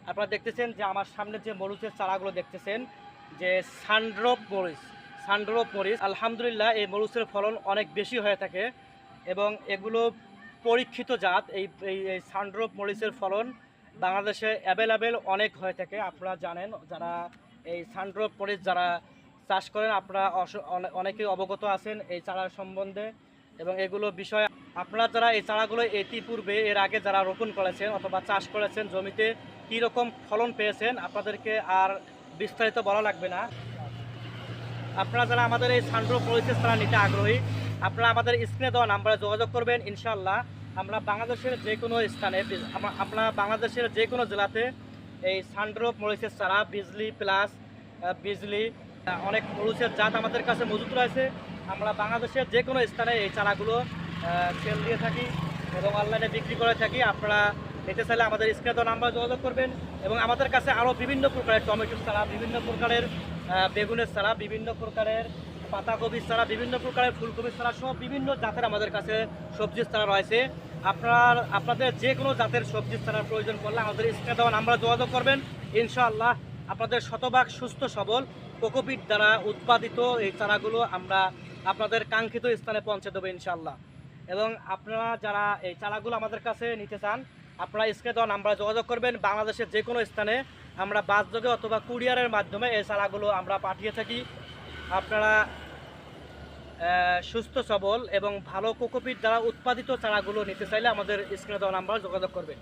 আপনারা দেখতেছেন যে আমার সামনে যে মরিচের চারাগুলো দেখতেছেন যে সানড্রপ মরিচ আলহামদুলিল্লাহ এই মরিচের ফলন অনেক বেশি হয়ে থাকে এবং এগুলো পরীক্ষিত জাত। এই সানড্রপ মরিচের ফলন বাংলাদেশে অ্যাভেলেবেল অনেক হয়ে থাকে। আপনারা জানেন, যারা এই সানড্রপ মরিচ যারা চাষ করেন আপনারা অনেকেই অবগত আছেন এই চারার সম্বন্ধে এবং এগুলো বিষয়ে। আপনারা যারা এই চারাগুলো ইতিপূর্বে এর আগে যারা রোপণ করেছেন অথবা চাষ করেছেন জমিতে কী রকম ফলন পেয়েছেন আপনাদেরকে আর বিস্তারিত বলা লাগবে না। আপনারা যারা আমাদের এই সানড্রপ মরিচের চারা নিতে আগ্রহী আপনারা আমাদের স্ক্রিনে দেওয়া নাম্বারে যোগাযোগ করবেন। ইনশাআল্লাহ আমরা বাংলাদেশের যে কোনো স্থানে, আপনারা বাংলাদেশের যে কোনো জেলাতে এই সানড্রপ মরিচের চারা বিজলি প্লাস বিজলি অনেক মরিচের জাত আমাদের কাছে মজুত রয়েছে। আমরা বাংলাদেশের যে কোনো স্থানে এই চারাগুলো সেল দিয়ে থাকি এবং অনলাইনে বিক্রি করে থাকি। আপনারা নিতে চাইলে আমাদের স্ক্রিনে দেওয়া নাম্বারে যোগাযোগ করবেন এবং আমাদের কাছে আরও বিভিন্ন প্রকারের টমেটোর চারা, বিভিন্ন প্রকারের বেগুনের চারা, বিভিন্ন প্রকারের পাতাকপির চারা, বিভিন্ন প্রকারের ফুলকপির চারা সব বিভিন্ন জাতের আমাদের কাছে সবজির চারা রয়েছে। আপনাদের যে কোনো জাতের সবজির চারার প্রয়োজন পড়লে আমাদের স্ক্রিনে দেওয়া নাম্বারে যোগাযোগ করবেন। ইনশাআল্লাহ আপনাদের শতভাগ সুস্থ সবল কোকোপিট দ্বারা উৎপাদিত এই চারাগুলো আমরা আপনাদের কাঙ্ক্ষিত স্থানে পৌঁছে দেবো ইনশাআল্লাহ। এবং আপনারা যারা এই চারাগুলো আমাদের কাছে নিতে চান আপনারা স্ক্রিনে দেওয়া নাম্বারে যোগাযোগ করবেন। বাংলাদেশের যে কোনো স্থানে আমরা বাসযোগে অথবা কুরিয়ারের মাধ্যমে এই চারাগুলো আমরা পাঠিয়ে থাকি। আপনারা সুস্থ সবল এবং ভালো কোকোপিট দ্বারা উৎপাদিত চারাগুলো নিতে চাইলে আমাদের স্ক্রিনে দেওয়া নাম্বারে যোগাযোগ করবেন।